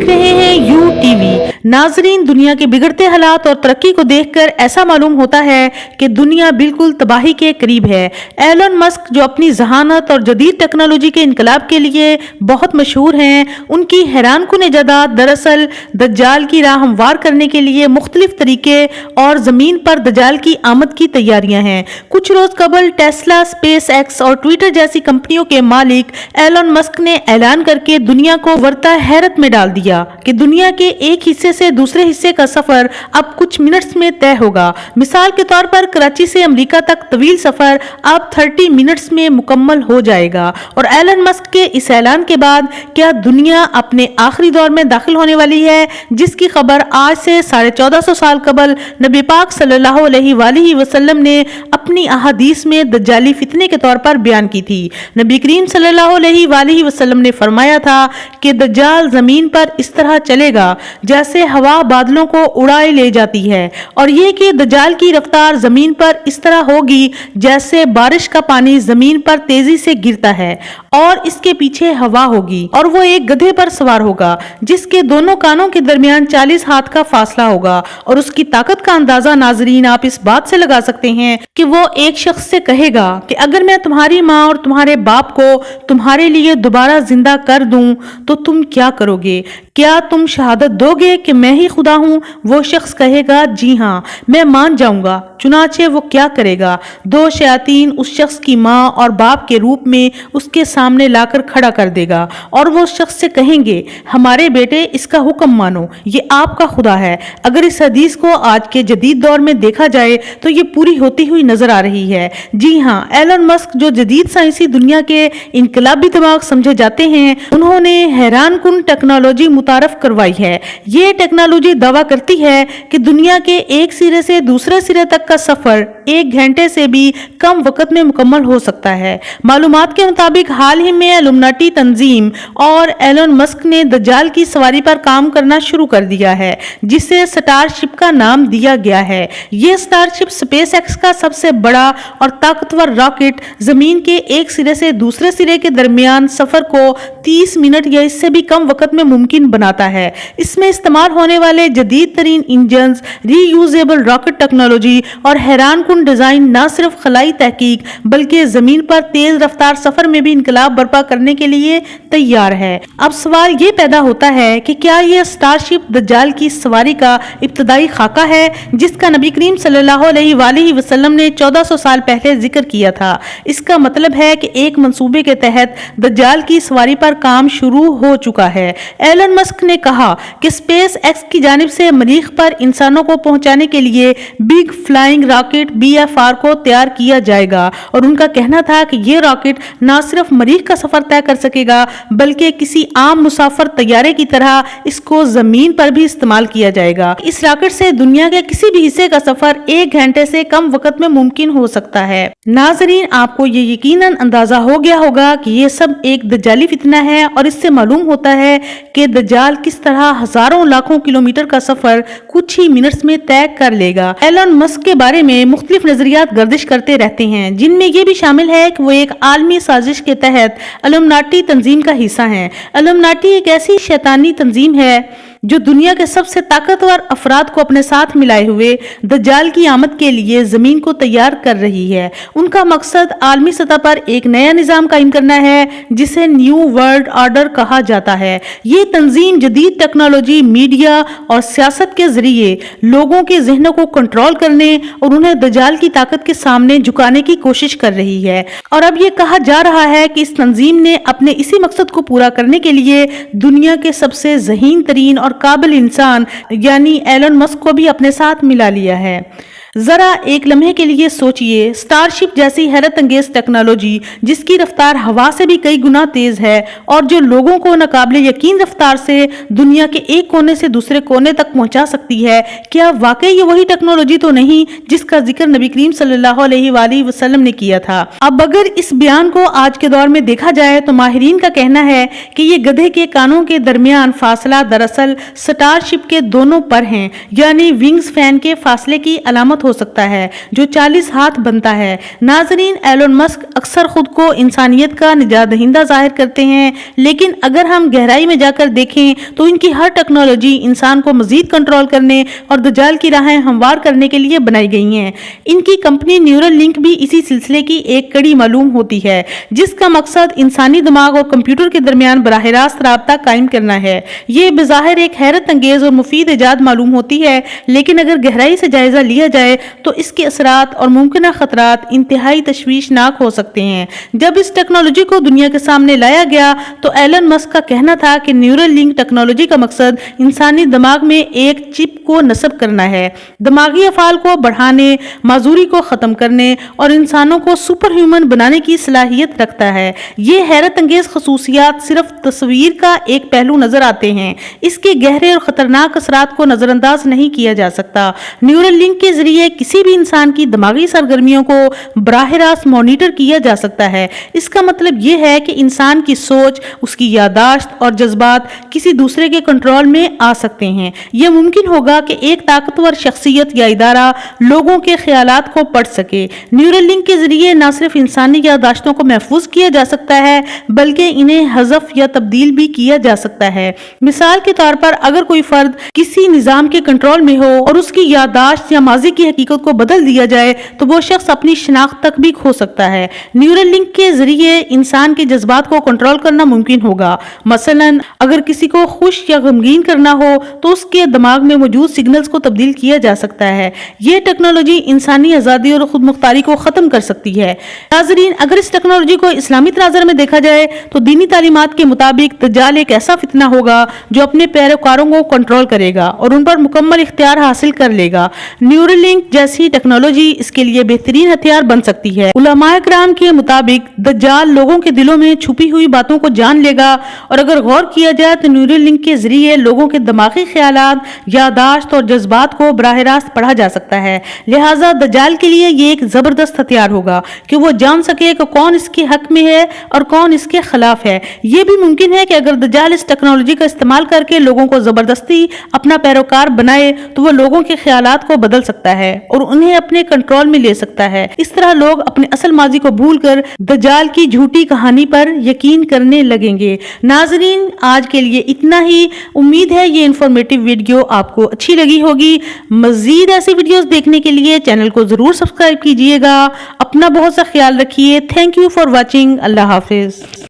देख रहे हैं यू टीवी। नाजरीन, दुनिया के बिगड़ते हालात और तरक्की को देखकर ऐसा मालूम होता है कि दुनिया बिल्कुल तबाही के करीब है। एलन मस्क, जो अपनी जहानत और जदीद टेक्नोलॉजी के इनकलाब के लिए बहुत मशहूर हैं, उनकी हैरानकुन इजादात दरअसल दज्जाल की राह हमवार करने के लिए मुख्तलिफ तरीके और जमीन पर दज्जाल की आमद की तैयारियां हैं। कुछ रोज कबल टेस्ला, स्पेस एक्स और ट्विटर जैसी कंपनियों के मालिक एलन मस्क ने ऐलान करके दुनिया को वर्ता हैरत में डाल दिया कि दुनिया के एक हिस्से से दूसरे हिस्से का सफर अब कुछ मिनट्स में तय होगा। मिसाल के तौर पर कराची से अमेरिका तक तवील सफर अब 30 मिनट्स में मुकम्मल हो जाएगा। और एलन मस्क के इस ऐलान के बाद क्या दुनिया अपने आखिरी दौर में दाखिल होने वाली है, जिसकी खबर आज से 1450 साल कबल नबी पाक सल्लल्लाहु अलैहि वसल्लम ने अपनी अहादीस में दज्जाली फितने के तौर पर बयान की थी। नबी करीम सल्लल्लाहु अलैहि वसल्लम ने फरमाया था कि दज्जाल जमीन पर इस तरह चलेगा जैसे हवा बादलों को उड़ाए ले जाती है, और ये कि दज्जाल की रफ्तार जमीन पर इस तरह होगी जैसे बारिश का पानी जमीन पर तेजी से गिरता है, और इसके पीछे हवा होगी, और वो एक गधे पर सवार होगा जिसके दोनों कानों के दरमियान 40 हाथ का फासला होगा। और उसकी ताकत का अंदाजा नाजरीन आप इस बात से लगा सकते हैं कि वो एक शख्स से कहेगा कि अगर मैं तुम्हारी माँ और तुम्हारे बाप को तुम्हारे लिए दोबारा जिंदा कर दूं तो तुम क्या करोगे? क्या तुम शहादत दोगे कि मैं ही खुदा हूं? वो शख्स कहेगा जी हाँ, मैं मान जाऊंगा। चुनाचे वो क्या करेगा? 2 शयातीन उस शख्स की माँ और बाप के रूप में उसके सामने लाकर खड़ा कर देगा, और वो शख्स से कहेंगे हमारे बेटे, इसका हुक्म मानो, ये आपका खुदा है। अगर इस हदीस को आज के जदीद दौर में देखा जाए तो ये पूरी होती हुई नजर आ रही है। जी हाँ, एलन मस्क, जो जदीद साइंसी दुनिया के इनकलाबी दिमाग समझे जाते हैं, उन्होंने हैरानकुन टेक्नोलॉजी मुतारफ करवाई है। ये टेक्नोलॉजी दावा करती है कि दुनिया के एक सिरे से दूसरे सिरे तक का सफर 1 घंटे से भी कम वक्त में मुकम्मल हो सकता है। मालूमात के मुताबिक हाल ही में इल्यूमिनाटी तंजीम और एलन मस्क ने दज्जाल की सवारी पर काम करना शुरू कर दिया है, जिसे स्टारशिप का नाम दिया गया है। ये स्टारशिप स्पेस एक्स का सबसे बड़ा और ताकतवर रॉकेट जमीन के एक सिरे से दूसरे सिरे के दरमियान सफर को 30 मिनट या इससे भी कम वक्त में मुमकिन बनाता है। इसमें इस्तेमाल होने वाले जदीद तरीन इंजन्स, रीयूजेबल रॉकेट टेक्नोलॉजी और हैरानकुन डिजाइन न सिर्फ खलाई तहकीक बल्कि जमीन पर तेज रफ्तार सफर में भी इनकलाब बर्पा करने के लिए तैयार है। अब सवाल ये पैदा होता है कि क्या यह स्टारशिप दज्जाल की सवारी का इब्तदाई खाका है, जिसका नबी करीम सल्लल्लाहु अलैहि वसल्लम ने 1400 साल पहले जिक्र किया था। इसका मतलब है कि एक मंसूबे के तहत दज्जाल की सवारी पर काम शुरू हो चुका है। एलन मस्क ने कहा कि स्पेस एक्स की जानिब से मरीख पर इंसानों को पहुंचाने के लिए बिग फ्लाइंग रॉकेट BFR को तैयार किया जाएगा, और उनका कहना था कि यह रॉकेट न सिर्फ मरीख का सफर तय कर सकेगा बल्कि किसी आम मुसाफिर तैयारे की तरह इसको जमीन पर भी इस्तेमाल किया जाएगा। इस रॉकेट से दुनिया के किसी भी हिस्से का सफर 1 घंटे से कम वक्त में मुमकिन हो सकता है। नाजरीन, आपको ये यकीनन अंदाजा हो गया होगा कि ये सब एक दज्जाली फितना है, और इससे मालूम होता है कि दज्जाल किस तरह हजारों लाखों किलोमीटर का सफर कुछ ही मिनट्स में तय कर लेगा। एलन मस्क के बारे में मुख्तलिफ नजरियात गर्दिश करते रहते हैं, जिनमें ये भी शामिल है कि वो एक आलमी साजिश के तहत इल्यूमिनाटी तंजीम का हिस्सा है। इल्यूमिनाटी एक ऐसी शैतानी तंजीम है जो दुनिया के सबसे ताकतवर अफराद को अपने साथ मिलाए हुए दज्जाल की आमद के लिए जमीन को तैयार कर रही है। उनका मकसद आलमी सतह पर एक नया निजाम कायम करना है, जिसे न्यू वर्ल्ड ऑर्डर कहा जाता है। ये तंजीम जदीद टेक्नोलॉजी, मीडिया और सियासत के जरिए लोगों के जहनों को कंट्रोल करने और उन्हें दज्जाल की ताकत के सामने झुकाने की कोशिश कर रही है। और अब ये कहा जा रहा है कि इस तंजीम ने अपने इसी मकसद को पूरा करने के लिए दुनिया के सबसे ज़हीन तरीन और काबिल इंसान यानी एलन मस्क को भी अपने साथ मिला लिया है। जरा एक लम्हे के लिए सोचिए, स्टारशिप जैसी हैरत अंगेज टेक्नोलॉजी जिसकी रफ्तार हवा से भी कई गुना तेज है और जो लोगों को नाकाबिले यकीन रफ्तार से दुनिया के एक कोने से दूसरे कोने तक पहुंचा सकती है, क्या वाकई ये वही टेक्नोलॉजी तो नहीं जिसका जिक्र नबी करीम सल्लल्लाहु अलैहि वसल्लम ने किया था? अब अगर इस बयान को आज के दौर में देखा जाए तो माहिरीन का कहना है कि ये गधे के कानों के दरमियान फासला दरअसल स्टारशिप के दोनों पर हैं, यानी विंग्स फैन के फासले की अलामत ثابت ہو سکتا ہے جو 40 ہاتھ بنتا ہے۔ ناظرین، ایلون مسک اکثر خود کو انسانیت کا نجات دہندہ ظاہر کرتے ہیں، لیکن اگر ہم گہرائی میں جا کر دیکھیں تو ان کی ہر ٹیکنالوجی انسان کو مزید کنٹرول کرنے اور دجال کی راہیں ہموار کرنے کے لیے بنائی گئی ہیں۔ ان کی کمپنی نیورل لنک بھی اسی سلسلے کی ایک کڑی معلوم ہوتی ہے، جس کا مقصد انسانی دماغ اور کمپیوٹر کے درمیان براہ راست رابطہ قائم کرنا ہے۔ یہ بظاہر ایک حیرت انگیز اور مفید ایجاد معلوم ہوتی ہے، لیکن اگر گہرائی سے جائزہ لیا جائے تو اس کے اثرات اور ممکنہ خطرات انتہائی تشویشناک ہو سکتے ہیں۔ جب اس ٹیکنالوجی کو دنیا کے سامنے لایا گیا تو ایلن مسک کا کہنا تھا کہ نیورل لنک ٹیکنالوجی کا مقصد انسانی دماغ میں ایک چپ کو نصب کرنا ہے، دماغی افعال کو بڑھانے، معذوری کو ختم کرنے اور انسانوں کو سپر ہیومن بنانے کی صلاحیت رکھتا ہے۔ یہ حیرت انگیز خصوصیات صرف تصویر کا ایک پہلو نظر آتے ہیں، اس کے گہرے اور خطرناک اثرات کو نظر انداز نہیں کیا جا سکتا۔ نیورل لنک کے ذریعے کسی بھی انسان کی دماغی سرگرمیوں کو براہ راست مانیٹر کیا جا سکتا ہے۔ اس کا مطلب یہ ہے کہ انسان کی سوچ، اس کی یادداشت اور جذبات کسی دوسرے کے کنٹرول میں آ سکتے ہیں۔ یہ ممکن ہوگا کہ ایک طاقتور شخصیت یا ادارہ لوگوں کے خیالات کو پڑھ سکے۔ نیورل لنک کے ذریعے نہ صرف انسانی یادداشتوں کو محفوظ کیا جا سکتا ہے بلکہ انہیں حذف یا تبدیل بھی کیا جا سکتا ہے۔ مثال کے طور پر اگر کوئی فرد کسی نظام کے کنٹرول میں ہو اور اس کی یادداشت یا ماضی کی حقیقت کو بدل دیا جائے تو وہ شخص اپنی شناخت تک بھی کھو سکتا ہے۔ نیورل لنک کے ذریعے انسان کے جذبات کو کنٹرول کرنا ممکن ہوگا۔ مثلاً اگر کسی کو خوش یا غمگین کرنا ہو تو اس کے دماغ میں موجود سگنلز کو تبدیل کیا جا سکتا ہے۔ یہ ٹیکنالوجی انسانی آزادی اور خود مختاری کو ختم کر سکتی ہے۔ ناظرین، اگر اس ٹیکنالوجی کو اسلامی تناظر میں دیکھا جائے تو دینی تعلیمات کے مطابق دجال ایک ایسا فتنہ ہوگا جو اپنے پیروکاروں کو کنٹرول کرے گا اور ان پر مکمل اختیار حاصل کر لے گا۔ نیورل لنک جیسی ٹیکنالوجی اس کے لیے بہترین ہتھیار بن سکتی ہے۔ علماء کرام کے مطابق دجال لوگوں کے دلوں میں چھپی ہوئی باتوں کو جان لے گا، اور اگر غور کیا جائے تو نیورل لنک کے ذریعے لوگوں کے دماغی خیالات، یادداشت اور جذبات کو براہ راست پڑھا جا سکتا ہے۔ لہٰذا دجال کے لیے یہ ایک زبردست ہتھیار ہوگا کہ وہ جان سکے کہ کون اس کے حق میں ہے اور کون اس کے خلاف ہے۔ یہ بھی ممکن ہے کہ اگر دجال اس ٹیکنالوجی کا استعمال کر کے لوگوں کو زبردستی اپنا پیروکار بنائے تو وہ لوگوں کے خیالات کو بدل سکتا ہے اور انہیں اپنے کنٹرول میں لے سکتا ہے۔ اس طرح لوگ اپنے اصل ماضی کو بھول کر دجال کی جھوٹی کہانی پر یقین کرنے لگیں گے۔ ناظرین، آج کے لیے اتنا ہی۔ امید ہے یہ انفارمیٹیو ویڈیو آپ کو اچھی لگی ہوگی۔ مزید ایسی ویڈیوز دیکھنے کے لیے چینل کو ضرور سبسکرائب کیجیے گا۔ اپنا بہت سا خیال رکھیے۔ Thank you for watching. اللہ حافظ۔